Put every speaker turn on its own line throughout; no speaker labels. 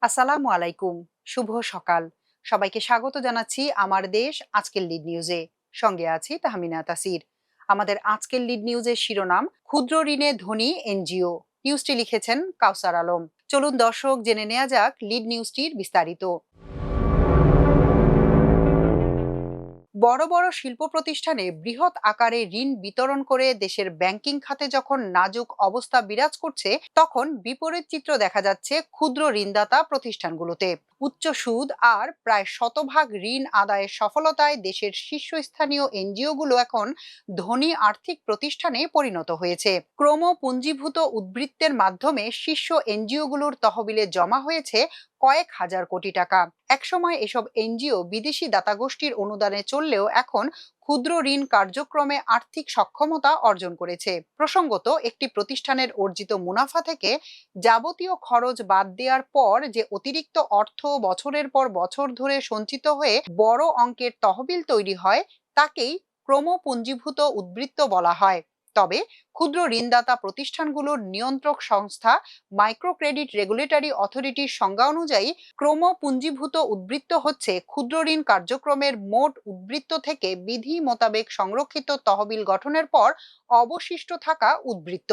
আসসালামু আলাইকুম। শুভ সকাল। সবাইকে স্বাগত জানাচ্ছি আমার দেশ আজকের লিড নিউজে। সঙ্গে আছি তাহমিনা তাসির। আমাদের আজকের লিড নিউজের শিরোনাম ক্ষুদ্র ঋণে ধনী এনজিও। নিউজটি লিখেছেন কাউসার আলম। চলুন দর্শক জেনে নেওয়া যাক লিড নিউজটির বিস্তারিত। বড় বড় শিল্প প্রতিষ্ঠানে বৃহৎ আকারে ঋণ বিতরণ করে দেশের ব্যাংকিং খাতে যখন নাজুক অবস্থা বিরাজ করছে, তখন বিপরীত চিত্র দেখা যাচ্ছে ক্ষুদ্র ঋণদাতা প্রতিষ্ঠানগুলোতে। উচ্চ সুদ আর প্রায় শতভাগ ঋণ আদায়ের সফলতায় দেশের শীর্ষস্থানীয় এনজিওগুলো এখন ধনী আর্থিক প্রতিষ্ঠানে পরিণত হয়েছে। ক্রম পুঞ্জীভূত উদ্বৃত্তের মাধ্যমে শীর্ষ এনজিওগুলোর তহবিলে জমা হয়েছে কয়েক হাজার কোটি টাকা। একসময় এসব এনজিও বিদেশি দাতাগোষ্ঠীর অনুদানে চললেও এখন ক্ষুদ্র ঋণ কার্যক্রমে আর্থিক সক্ষমতা অর্জন করেছে। প্রসঙ্গত, একটি প্রতিষ্ঠানের অর্জিত মুনাফা থেকে যাবতীয় খরচ বাদ দেওয়ার পর যে অতিরিক্ত অর্থ বছরের পর বছর ধরে সঞ্চিত হয়ে বড় অঙ্কের তহবিল তৈরি হয়, তাকেই ক্রমপুঞ্জীভূত উদ্বৃত্ত বলা হয়। তবে ক্ষুদ্র ঋণদাতা প্রতিষ্ঠানগুলোর নিয়ন্ত্রক সংস্থা মাইক্রো ক্রেডিট রেগুলেটরি অথরিটির সংজ্ঞা অনুযায়ী ক্রমপুঞ্জীভূত উদ্বৃত্ত হচ্ছে ক্ষুদ্র ঋণ কার্যক্রমের মোট উদ্বৃত্ত থেকে বিধি মোতাবেক সংরক্ষিত তহবিল গঠনের পর অবশিষ্ট থাকা উদ্বৃত্ত।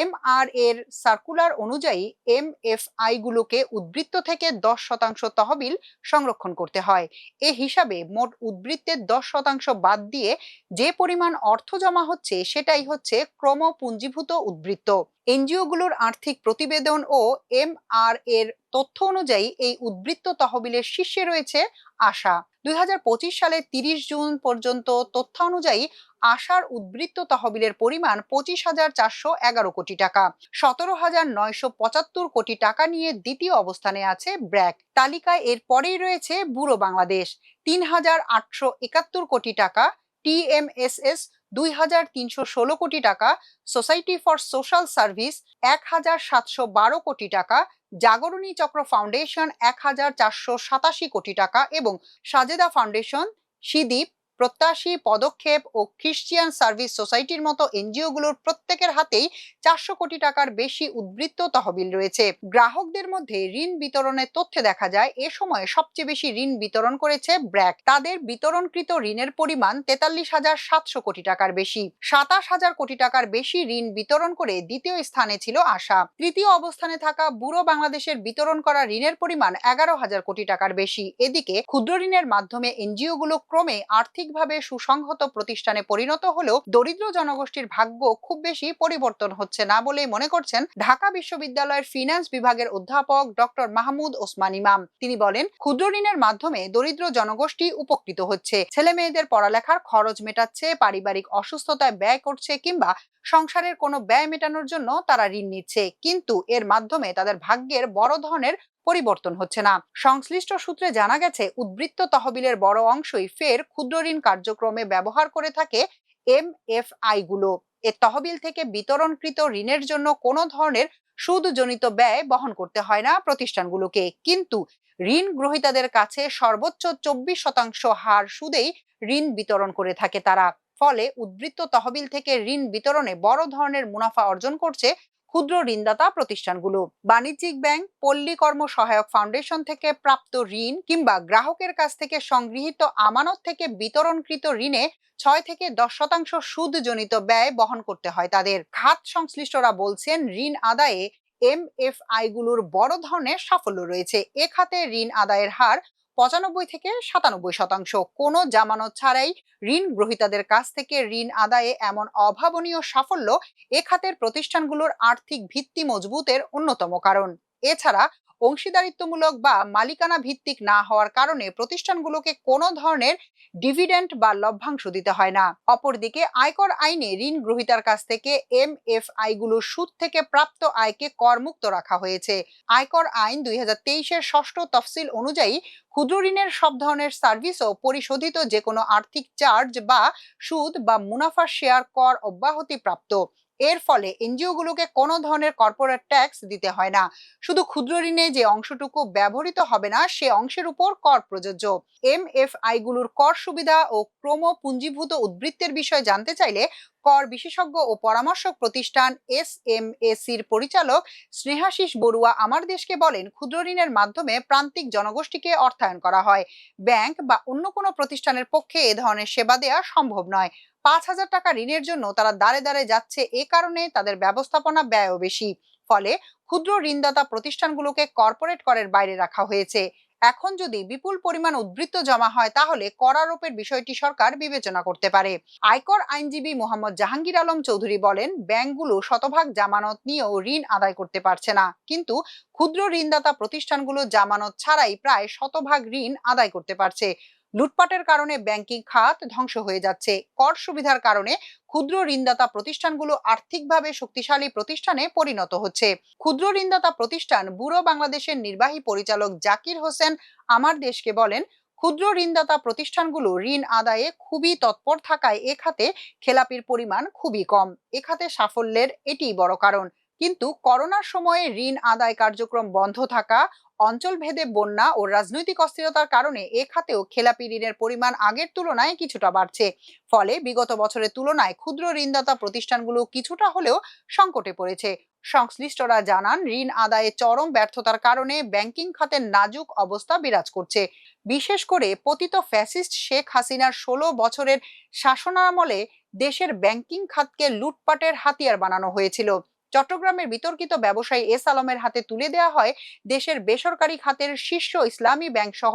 এমআর এর সার্কুলার অনুযায়ী এমএফআই গুলোকে উদ্বৃত্ত থেকে 10% তহবিল সংরক্ষণ করতে হয়। এ হিসাবে মোট উদ্বৃত্তের 10% বাদ দিয়ে যে পরিমাণ অর্থ জমা হচ্ছে সেটাই হচ্ছে ক্রমপুঞ্জীভূত উদ্বৃত্ত। এনজিওগুলোর আর্থিক প্রতিবেদন ও এমআর এর তথ্য অনুযায়ী এই উদ্বৃত্ত তহবিলের শীর্ষে রয়েছে আশা। 2025 সালের 30 জুন পর্যন্ত তথ্য অনুযায়ী আশার উদ্বৃত্ত তহবিলের পরিমাণ 25,411 কোটি টাকা। 17,975 কোটি টাকা নিয়ে দ্বিতীয় অবস্থানে আছে ব্র্যাক। তালিকায় এর পরেই রয়েছে ব্যুরো বাংলাদেশ 3,871 কোটি টাকা, টিএমএসএস 2,316 কোটি টাকা, সোসাইটি ফর সোশ্যাল সার্ভিস 1,712 কোটি টাকা, জাগরণী চক্র ফাউন্ডেশন 1,487 কোটি টাকা এবং সাজেদা ফাউন্ডেশন, সিদ্বীপ, প্রত্যাশী, পদক্ষেপ ও খ্রিস্টিয়ান সার্ভিস সোসাইটির মতো এনজিওগুলোর প্রত্যেকের হাতেই 400 কোটি টাকার বেশি উদ্বৃত্ত তহবিল রয়েছে। গ্রাহকদের মধ্যে ঋণ বিতরণের তথ্যে দেখা যায় এ সময়ে সবচেয়ে বেশি ঋণ বিতরণ করেছে ব্র্যাক। তাদের বিতরণকৃত ঋণের পরিমাণ 43,700 কোটি টাকার বেশি। 27,000 কোটি টাকার বেশি ঋণ বিতরণ করে দ্বিতীয় স্থানে ছিল আশা। তৃতীয় অবস্থানে থাকা ব্যুরো বাংলাদেশের বিতরণ করা ঋণের পরিমাণ 11,000 কোটি টাকার বেশি। এদিকে ক্ষুদ্র ঋণের মাধ্যমে এনজিওগুলো ক্রমে আর্থিকভাবে সুসংহত প্রতিষ্ঠানে পরিণত হলেও দরিদ্র জনগোষ্ঠীর ভাগ্য খুব বেশি পরিবর্তন হচ্ছে না বলেই মনে করছেন ঢাকা বিশ্ববিদ্যালয়ের ফিন্যান্স বিভাগের অধ্যাপক ডক্টর মাহমুদ ওসমান ইমাম। তিনি বলেন, ক্ষুদ্র ঋণের মাধ্যমে দরিদ্র জনগোষ্ঠী উপকৃত হচ্ছে, ছেলে মেয়েদের পড়ালেখার খরচ মেটাচ্ছে, পারিবারিক অসুস্থতায় ব্যয় করছে কিংবা সংসারের কোনো ব্যয় মেটানোর জন্য তারা ঋণ নিচ্ছে, কিন্তু এর মাধ্যমে তাদের ভাগ্যের বড় ধরনের পরিবর্তন হচ্ছে না। সংশ্লিষ্ট সূত্রে জানা গেছে, উদ্বৃত্ত তহবিলের বড় অংশই ফের ক্ষুদ্র ঋণ কার্যক্রমে ব্যবহার করে থাকে এমএফআই গুলো। এ তহবিল থেকে বিতরণকৃত ঋণের জন্য কোনো ধরনের সুদজনিত ব্যয় বহন করতে হয় না প্রতিষ্ঠানগুলোকে, কিন্তু ঋণ গ্রহীতাদের কাছে সর্বোচ্চ 24% হার সুদেই ঋণ বিতরণ করে থাকে তারা। ফলে উদ্বৃত্ত তহবিল থেকে ঋণ বিতরণে বড় ধরনের মুনাফা অর্জন করছে ক্ষুদ্র ঋণদাতা প্রতিষ্ঠানগুলো। বাণিজ্যিক ব্যাংক, পল্লী কর্ম সহায়ক ফাউন্ডেশন থেকে প্রাপ্ত ঋণ কিংবা গ্রাহকের কাছ থেকে সংগৃহীত আমানত থেকে বিতরণকৃত ঋণে 6 থেকে 10% সুদজনিত ব্যয় বহন করতে হয় তাদের। খাত সংশ্লিষ্টরা বলছেন, ঋণ আদায়ে এমএফআই গুলোর বড় ধরনের সাফল্য রয়েছে। এ খাতে ঋণ আদায়ের হার 95 থেকে 97%। কোনো জামানত ছাড়াই ঋণ গ্রহীতাদের কাছ থেকে ঋণ আদায়ে এমন অভাবনীয় সাফল্য এ খাতের প্রতিষ্ঠানগুলোর আর্থিক ভিত্তি মজবুতের অন্যতম কারণ। এছাড়া অংশীদারিত্বমূলক বা মালিকানা ভিত্তিক না হওয়ার কারণে প্রতিষ্ঠানগুলোকে কোনো ধরনের ডিভিডেন্ড বা লভ্যাংশ দিতে হয় না। অপরদিকে আয়কর আইনে ঋণ গ্রহীতার কাছ থেকে এমএফআই গুলোর সুদ থেকে প্রাপ্ত আয়কে করমুক্ত রাখা হয়েছে। আয়কর আইন 2023-এর ষষ্ঠ তফসিল অনুযায়ী ক্ষুদ্র ঋণের সব ধরনের সার্ভিস ও পরিশোধিত যে কোনো আর্থিক চার্জ বা সুদ বা মুনাফা শেয়ার কর অব্যাহতি প্রাপ্ত। এর ফলে এনজিওগুলোকে কোনো ধরনের কর্পোরেট ট্যাক্স দিতে হয় না। শুধু ক্ষুদ্র ঋণে যে অংশটুকু ব্যবহৃত হবে না সে অংশের উপর কর প্রযোজ্য। এমএফআই গুলোর কর সুবিধা ও ক্রমপুঞ্জীভূত উদ্বৃত্তের বিষয়ে জানতে চাইলে কর বিশেষজ্ঞ ও পরামর্শক প্রতিষ্ঠান SMACর পরিচালক স্নেহাশিস বড়ুয়া আমার দেশকে বলেন, ক্ষুদ্র ঋণের মাধ্যমে প্রান্তিক জনগোষ্ঠীকে অর্থায়ন করা হয়। ব্যাংক বা অন্য কোনো প্রতিষ্ঠানের পক্ষে এ ধরনের সেবা দেওয়া সম্ভব নয়। 5,000 টাকা ঋণের জন্য তারা দাঁড়ে দাঁড়ে যাচ্ছে, এ কারণে তাদের ব্যবস্থাপনা ব্যয়ও বেশি। ফলে ক্ষুদ্র ঋণদাতা প্রতিষ্ঠানগুলোকে কর্পোরেট করের বাইরে রাখা হয়েছে। এখন যদি বিপুল পরিমাণ উদ্বৃত্ত জমা হয় তাহলে কর আরোপের বিষয়টি সরকার বিবেচনা করতে পারে। আয়কর আইনজীবী মোহাম্মদ জাহাঙ্গীর আলম চৌধুরী বলেন, ব্যাংকগুলো শতভাগ জামানত নিয়েও ঋণ আদায় করতে পারছে না, কিন্তু ক্ষুদ্র ঋণদাতা প্রতিষ্ঠানগুলো জামানত ছাড়াই প্রায় শতভাগ ঋণ আদায় করতে পারছে। লুটপাটের কারণে ব্যাংকিং খাত ধ্বংস হয়ে যাচ্ছে। কর সুবিধার কারণে ক্ষুদ্র ঋণদাতা প্রতিষ্ঠানগুলো আর্থিকভাবে শক্তিশালী প্রতিষ্ঠানে পরিণত হচ্ছে। ক্ষুদ্র ঋণদাতা প্রতিষ্ঠান ব্যুরো বাংলাদেশের নির্বাহী পরিচালক জাকির হোসেন আমার দেশকে বলেন, ক্ষুদ্র ঋণদাতা প্রতিষ্ঠানগুলো ঋণ আদায়ে খুবই তৎপর থাকায় এ খাতে খেলাপির পরিমাণ খুবই কম। এ খাতে সাফল্যের এটিই বড় কারণ। কিন্তু করোনার সময়ে ঋণ আদায় কার্যক্রম বন্ধ থাকা, অঞ্চল ভেদে বন্যা ও রাজনৈতিক অস্থিরতার কারণে এ খাতেও খেলাপি ঋণের পরিমাণ আগের তুলনায় কিছুটা বাড়ছে। ফলে বিগত বছরের তুলনায় ক্ষুদ্র ঋণদাতা প্রতিষ্ঠানগুলো কিছুটা হলেও সংকটে পড়েছে। সংশ্লিষ্টরা জানান, ঋণ আদায়ে চরম ব্যর্থতার কারণে ব্যাংকিং খাতের নাজুক অবস্থা বিরাজ করছে। বিশেষ করে পতিত ফ্যাসিস্ট শেখ হাসিনার 16 বছরের শাসনামলে দেশের ব্যাংকিং খাতকে লুটপাটের হাতিয়ার বানানো হয়েছিল। চট্টগ্রামের বিতর্কিত ব্যবসায়ী এস আলমের হাতে তুলে দেওয়া হয় দেশের বেসরকারি খাতের শীর্ষ ইসলামী ব্যাংক সহ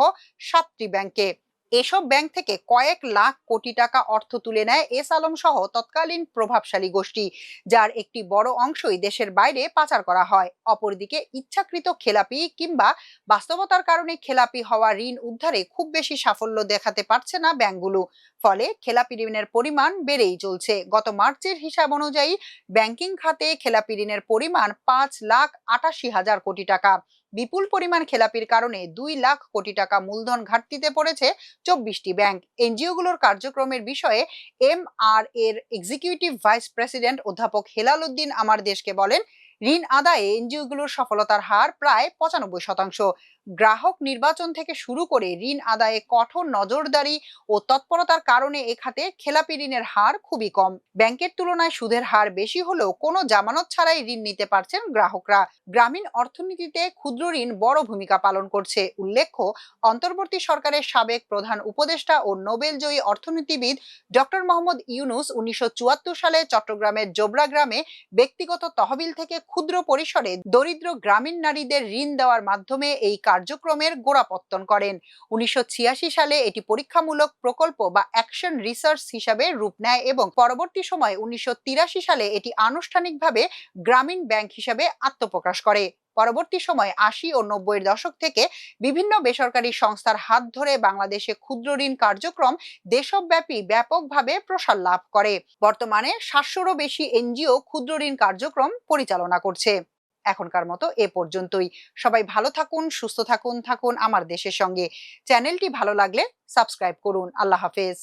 7টি ব্যাংকে। এসব ব্যাংক থেকে কয়েক লাখ কোটি টাকা অর্থ তুলে নেয় এস আলম সহ তৎকালীন প্রভাবশালী গোষ্ঠী, যার একটি বড় অংশই দেশের বাইরে পাচার করা হয়। অপরদিকে ইচ্ছাকৃত খেলাপি কিংবা বাস্তবতার কারণে খেলাপি হওয়া ঋণ উদ্ধারে খুব বেশি সাফল্য দেখাতে পারছে না ব্যাংকগুলো। ফলে খেলাপি ঋণের পরিমাণ বেড়েই চলছে। গত মার্চের হিসাব অনুযায়ী ব্যাংকিং খাতে খেলাপি ঋণের পরিমাণ 5,88,000 কোটি টাকা। বিপুল পরিমাণ খেলাপির কারণে 2 লাখ কোটি টাকা মূলধন ঘাটতিতে পড়েছে 24টি ব্যাংক। এনজিওগুলোর কার্যক্রমের বিষয়ে MR এর এক্সিকিউটিভ ভাইস প্রেসিডেন্ট অধ্যাপক হেলাল উদ্দিন আমার দেশকে বলেন, ঋণ আদায়ে এনজিওগুলোর সফলতার হার প্রায় 95%। গ্রাহক নির্বাচন থেকে শুরু করে ঋণ আদায়ে কঠোর নজরদারি ও তৎপরতার কারণে এ খাতে খেলাপি ঋণের হার খুবই কম। ব্যাংকের তুলনায় সুদের হার বেশি হলেও কোনো জামানত ছাড়াই ঋণ নিতে পারছেন গ্রাহকরা। গ্রামীণ অর্থনীতিতে ক্ষুদ্র ঋণ বড় ভূমিকা পালন করছে। উল্লেখ্য, অন্তর্বর্তী সরকারের সাবেক প্রধান উপদেষ্টা ও নোবেলজয়ী অর্থনীতিবিদ ডক্টর মোহাম্মদ ইউনূস 1974 সালে চট্টগ্রামের জোবরা গ্রামে ব্যক্তিগত তহবিল থেকে ক্ষুদ্র পরিসরে দরিদ্র গ্রামীণ নারীদের ঋণ দেওয়ার মাধ্যমে এই কার্যক্রমের গোড়াপত্তন করেন। 1986 সালে এটি পরীক্ষামূলক প্রকল্প বা অ্যাকশন রিসার্চ হিসাবে রূপ নেয় এবং পরবর্তী সময়ে 1983 সালে এটি আনুষ্ঠানিকভাবে গ্রামীণ ব্যাংক হিসাবে আত্মপ্রকাশ করে। পরবর্তী সময়ে 80 ও 90-এর দশক থেকে বিভিন্ন বেসরকারি সংস্থার হাত ধরে বাংলাদেশে ক্ষুদ্র ঋণ কার্যক্রম দেশব্যাপী ব্যাপকভাবে প্রসার লাভ করে। বর্তমানে 700-রও বেশি এনজিও ক্ষুদ্র ঋণ কার্যক্রম পরিচালনা করছে। এখনকার মতো এ পর্যন্তই। সবাই ভালো থাকুন, সুস্থ থাকুন আমার দেশের সঙ্গে। চ্যানেলটি ভালো লাগলে সাবস্ক্রাইব করুন। আল্লাহ হাফেজ।